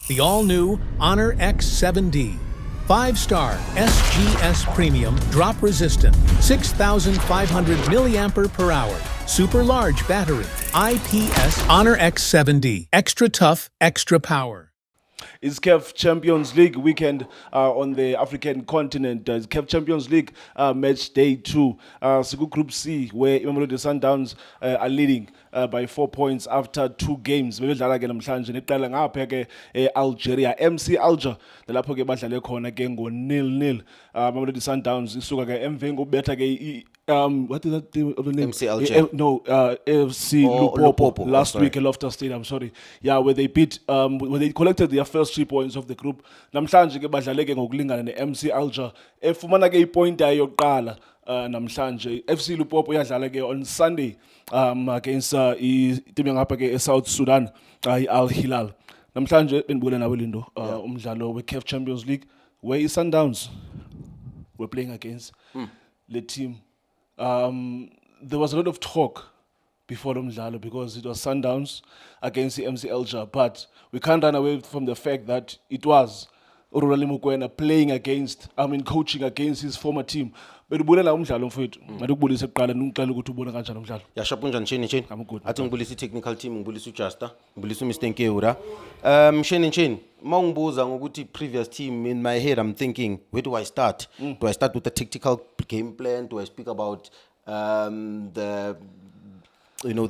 The all-new Honor X7D. 5-star SGS Premium Drop Resistant, 6,500 milliampere per hour. Super large battery. IPS Honor X7D. Extra tough, extra power. It's CAF Champions League weekend on the African continent. It's CAF Champions League match day 2. Siku Group C, where Mamelodi Sundowns are leading by 4 points after 2 games. Bebedlala ke namhlanje neqala ngapha ke Algeria. MC Alger lapho ke badlale khona ke ngo 0-0. Mamelodi Sundowns isuka ke emveni ngobetha ke what is that thing of the name? MC Alger. AFC Lupopo last week at Loftus Stadium. Sorry, yeah, where they beat, where they collected their first 3 points of the group. Namhlanje ke badlale ke ngokulingana ne-MC Alger. Efumana ke ipoint yayo yokuqala namhlanje. FC Lupopo yadlala ke on Sunday against i-team ngapha ke eSouth Sudan, Al Hilal. Namhlanje benibukele nawe Lindo umdlalo we-CAF Champions League where i-Sundowns were playing against the team. There was a lot of talk before the Mdlalo because it was Sundowns against the MC Alger, but we can't run away from the fact that it was Ururali Mukwena playing against, coaching against his former team. But ubulela umdlalo mfowethu. Madukubulisa eqala nungixela ukuthi ubona kanjani umdlalo. Yashapha unjani Sheni? I'm good. Athi ngibulisa i-technical team, ngibulisa uJusta, ngibulisa uMr Nkeura. Sheni, mawungibuza ngokuthi previous team, in my head I'm thinking, where do I start? Do I start with the tactical game plan? Do I speak about the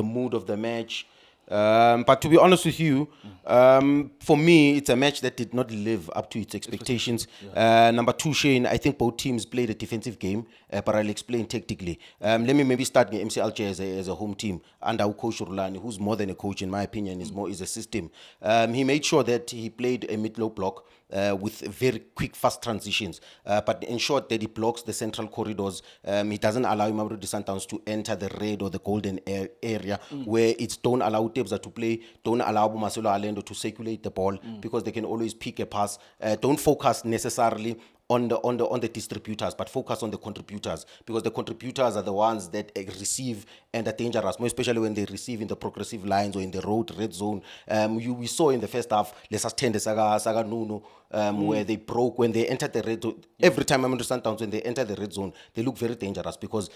mood of the match? But to be honest with you, for me, it's a match that did not live up to its expectations. Number 2, Shane, I think both teams played a defensive game, but I'll explain tactically. Let me maybe start with MC Alger as a home team under our coach Rulani, who's more than a coach, in my opinion, is a system. He made sure that he played a mid-low block with very quick, fast transitions, but ensured that he blocks the central corridors. He doesn't allow Mamelodi Sundowns to enter the red or the golden area where it's don't allow Tebza to play, don't allow Marcelo Allende to circulate the ball because they can always pick a pass. Don't focus necessarily on the distributors, but focus on the contributors, because the contributors are the ones that receive and are dangerous, more especially when they receive in the progressive lines or in the road red zone. We saw in the first half, let's just tend Saga Nuno, where they broke when they entered the red zone. Every time I'm Sundowns, when they enter the red zone, they look very dangerous because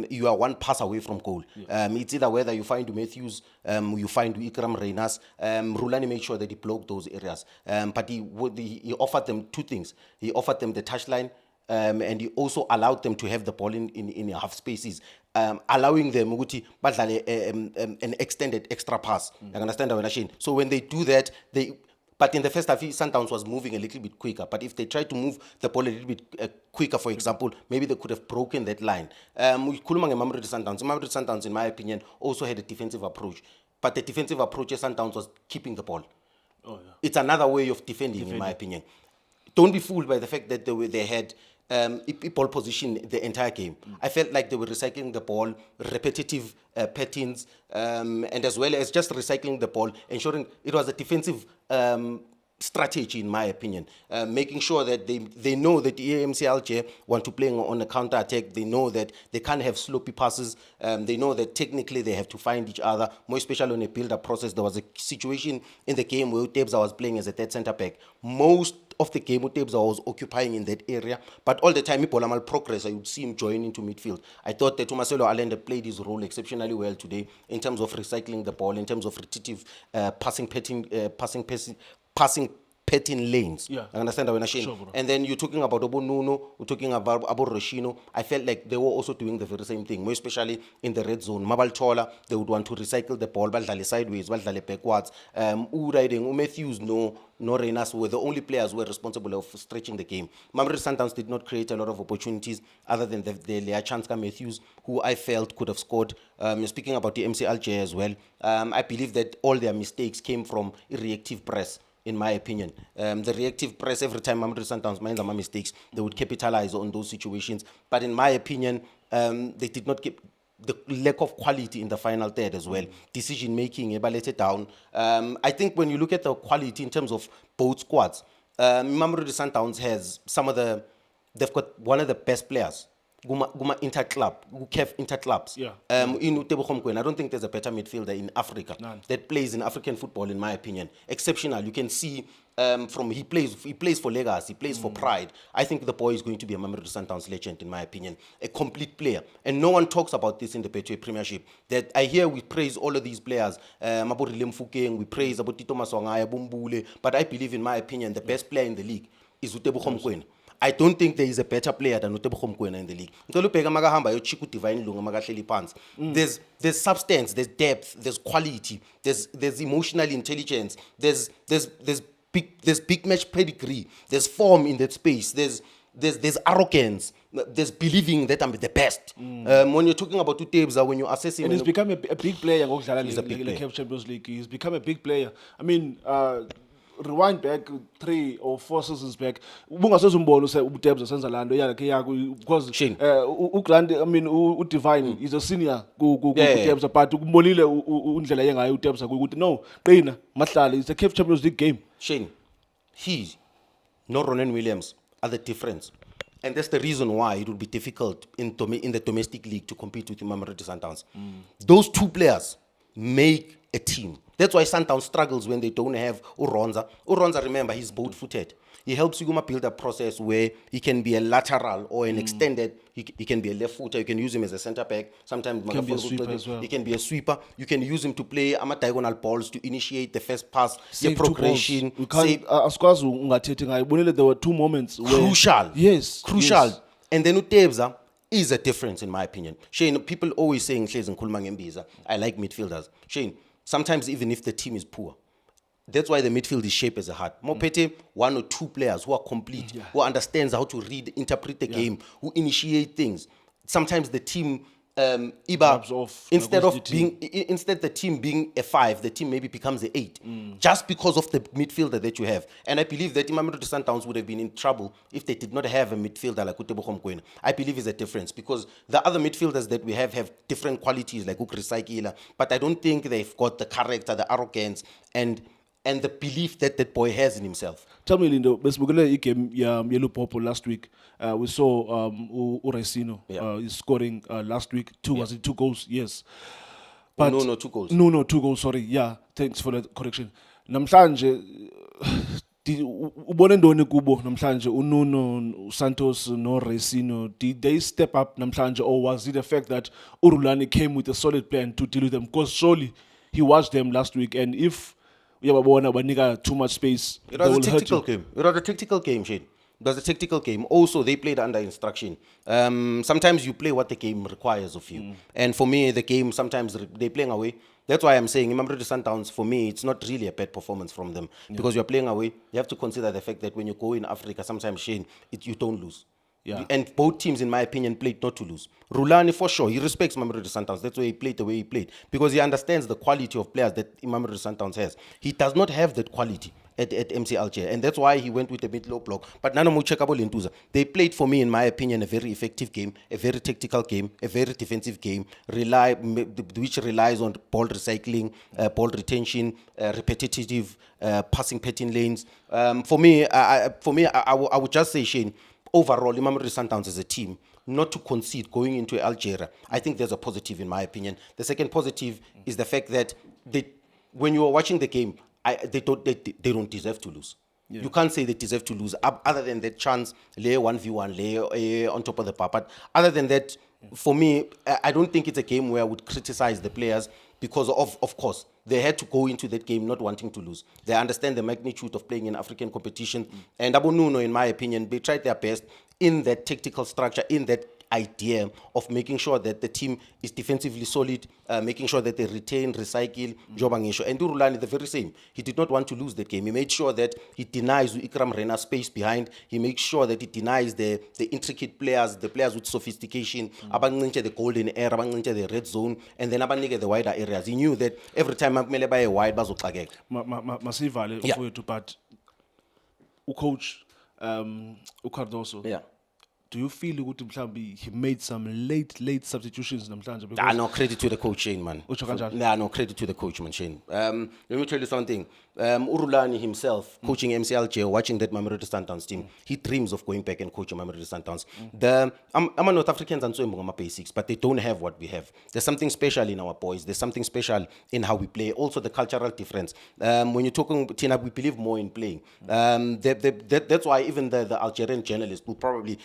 you are 1 pass away from goal. It's either whether you find Matthews, you find Ikram Reynas. Rulani made sure that he blocked those areas, but he offered them 2 things. He offered them the touchline, and he also allowed them to have the ball in half spaces, allowing them an extended extra pass. I understand that, Shane. So when they do that, but in the first half, Sundowns was moving a little bit quicker. But if they tried to move the ball a little bit quicker, for example, maybe they could have broken that line. Mamelodi Sundowns, in my opinion, also had a defensive approach. But the defensive approach of Sundowns was keeping the ball. It's another way of defending, in my opinion. Don't be fooled by the fact that they had ball position the entire game. I felt like they were recycling the ball, repetitive patterns, and as well as just recycling the ball, ensuring it was a defensive strategy, in my opinion, making sure that they know that the AMC Alger want to play on a counter-attack. They know that they can't have sloppy passes. They know that technically they have to find each other, more especially on a build-up process. There was a situation in the game where Tebza was playing as a third centre-back. Most of the game, Tebza was occupying in that area, but all the time, Ipolamal progress, I would see him join into midfield. I thought that Marcelo Allende played his role exceptionally well today in terms of recycling the ball, in terms of repetitive passing pattern lanes. I understand that when I say. Sure, and then you're talking about Obo Nuno, you're talking about Abo Roshino. I felt like they were also doing the very same thing, more especially in the red zone. Mabal Chola, they would want to recycle the ball, Baldale sideways, Baldale backwards. Uraiding, Matthews, no Reynas were the only players who were responsible of stretching the game. Mamelodi Sundowns did not create a lot of opportunities other than the Leachanska Matthews, who I felt could have scored. Speaking about the MC Alger as well, I believe that all their mistakes came from reactive press. In my opinion, the reactive press, every time Mamelodi Sundowns made some mistakes, they would capitalize on those situations. But in my opinion, they did not keep the lack of quality in the final third as well. Decision making, let it down. I think when you look at the quality in terms of both squads, Mamelodi Sundowns has they've got one of the best players Guma interclub, CAF interclubs. Yeah. In Tebza, I don't think there's a better midfielder in Africa that plays in African football, in my opinion. Exceptional. You can see he plays for Legacy, he plays for Pride. I think the boy is going to be a Mamelodi Sundowns legend, in my opinion. A complete player. And no one talks about this in the Betway Premiership. That I hear we praise all of these players. We praise about Tito Maswangaya, Bumbule. But I believe, in my opinion, the best player in the league is Utebogo Mokoena. I don't think there is a better player than Utebogo Mokoena in the league. There's substance, there's depth, there's quality, there's emotional intelligence, there's big match pedigree, there's form in that space, there's arrogance, there's believing that I'm the best. When you're talking about Tebza, when you're assessing, and he's become a big player. He's a big player. CAF Champions League. He's become a big player. I mean, rewind back 3 or 4 seasons back, because Shane. I mean, Divine is a senior Tebza, but no, it's a CAF Champions League game. Shane, he, no Ronan Williams, are the difference. And that's the reason why it would be difficult in the domestic league to compete with the Mamelodi Sundowns. Those two players make a team. That's why Sundowns struggles when they don't have Uronza. Uronza, remember, he's both-footed. He helps you build a process where he can be a lateral or an extended. He can be a left footer. You can use him as a center back. Sometimes he can be a sweeper as well. He can be a sweeper. You can use him to play diagonal balls to initiate the first pass, Save the progression. We can't, there were 2 moments where Crucial. Yes. Crucial. Yes. And then Tebza is a difference, in my opinion. Shane, people always saying I like midfielders. Shane, sometimes even if the team is poor, that's why the midfield is shaped as a heart. More petty, 1 or 2 players who are complete, who understands how to read, interpret the game, who initiate things. Sometimes the team, instead the team being a 5, the team maybe becomes a 8, just because of the midfielder that you have. And I believe that Mamelodi Sundowns would have been in trouble if they did not have a midfielder like Utebogo Mokoena. I believe is a difference, because the other midfielders that we have different qualities, like Ukrisaikila, but I don't think they've got the character, the arrogance, and the belief that that boy has in himself. Tell me, Lindo, besibukele game Yellow Purple last week. We saw Uresino is scoring last week. Was it 2 goals? Yes. But No, 2 goals. No, 2 goals. Sorry. Yeah. Thanks for the correction. Namhlanje, ubone ndoni kubo namhlanje uNuno, Santos, no Resino. Did they step up namhlanje, or was it the fact that Urulani came with a solid plan to deal with them? Because surely he watched them last week, and if too much space, it was a tactical game. It was a tactical game, Shane. It was a tactical game. Also, they played under instruction. Sometimes you play what the game requires of you. And for me, the game, sometimes they're playing away. That's why I'm saying, Mamelodi Sundowns, for me, it's not really a bad performance from them. Because you're playing away. You have to consider the fact that when you go in Africa, sometimes, Shane, you don't lose. Yeah. And both teams, in my opinion, played not to lose. Rulani, for sure, he respects Mamelodi Sundowns. That's why he played the way he played. Because he understands the quality of players that Mamelodi Sundowns has. He does not have that quality at MC Alger. And that's why he went with the mid-low block. But they played, for me, in my opinion, a very effective game, a very tactical game, a very defensive game, which relies on ball recycling, ball retention, repetitive passing pattern lanes. For me, I would just say, Shane, overall, Mamelodi Sundowns as a team, not to concede going into Algeria, I think there's a positive in my opinion. The second positive is the fact that when you are watching the game, they don't deserve to lose. Yeah. You can't say they deserve to lose, other than that chance, lay 1v1, lay on top of the bar. But other than that, for me, I don't think it's a game where I would criticize the players, because of course, they had to go into that game not wanting to lose. They understand the magnitude of playing in African competition. And Abu Nuno, in my opinion, they tried their best in that tactical structure, in that idea of making sure that the team is defensively solid, making sure that they retain, recycle, Jobangisho. And Durulani, the very same. He did not want to lose that game. He made sure that he denies Ikram Rena space behind. He makes sure that he denies the intricate players, the players with sophistication, the golden era, the red zone, and then the wider areas. He knew that every time Makmele by a wide bazokage. But coach Cardoso. Yeah. do you feel ukuthi mhlambi he made some late substitutions namhlanje? No credit to the coach, Shane, man. No credit to the coach, man, Shane. Let me tell you something. Urulani himself, coaching MC Alger, watching that Mamelodi Sundowns team, he dreams of going back and coaching Mamelodi Sundowns. I'm a North Africans and so my basics, but they don't have what we have. There's something special in our boys. There's something special in how we play. Also, the cultural difference. When you're talking, Tina, we believe more in playing. That's why even the Algerian journalists will probably.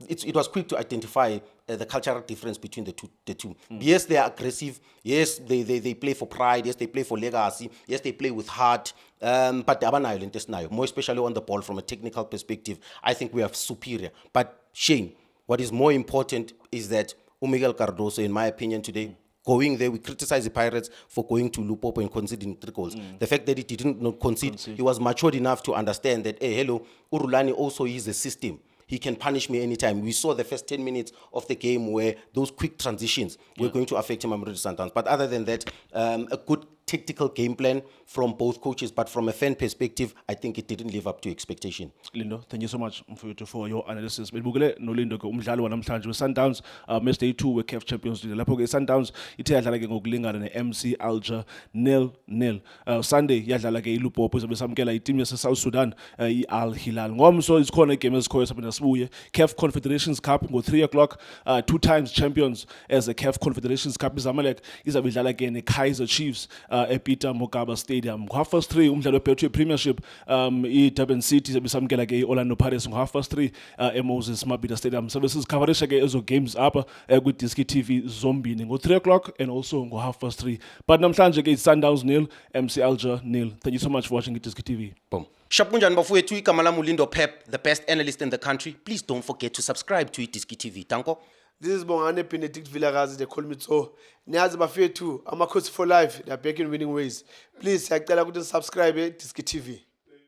It was quick to identify the cultural difference between the two. Yes, they are aggressive. Yes, they play for pride. Yes, they play for legacy. Yes, they play with heart. But they are more especially on the ball from a technical perspective. I think we are superior. But Shane, what is more important is that Miguel Cardoso, in my opinion today, going there, we criticize the Pirates for going to Limpopo and conceding 3 goals. The fact that he didn't not concede, he was matured enough to understand that, hey, hello, Urulani also is a system. He can punish me anytime. We saw the first 10 minutes of the game where those quick transitions were going to affect him, Mamelodi Sundowns. But other than that, a good tactical game plan from both coaches. But from a fan perspective, I think it didn't live up to expectation. Lindo, thank you so much for your analysis. Bengibukele no Lindo ke umdlalo wanamhlanje we-Sundowns match day 2 we-CAF Champions League. Lapho ke i-Sundowns ithe yadlala ke ngokulingana ne-MC Alger 0-0. Sunday yadlala ke iLimpopo izobe samkela iteam yase-South Sudan i-Al Hilal. Ngomso izikhona igame ezikhoyo saphinda sibuye. CAF Confederations Cup ngo-3 o'clock, 2 times champions as the CAF Confederations Cup. iZamalek izabe idlala ke ne-Kaizer Chiefs ePeter Mokaba Stadium. Ngo-3:30 umdlalo we-Betway Premiership i-Durban City izabe samkela ke i-Orlando Pirates ngo-3:30 eMoses Mabhida Stadium. Sabe sizikhabarisha ke ezo games apha kwi-iDiskiTV zombini ngo-3 o'clock and also ngo-3:30. But namhlanje ke i-Sundowns 0, MC Alger 0. Thank you so much for watching iDiskiTV. Boom. Shapunjan bafowethu igama lami Lindo Pep, the best analyst in the country. Please don't forget to subscribe to iDiskiTV. Tanko. This is Bongane Benedict Villagazi, they call me so. Niazi bafethu, I'm a coach for life. They are back in winning ways. Please, I tell you to subscribe to iDiskiTV.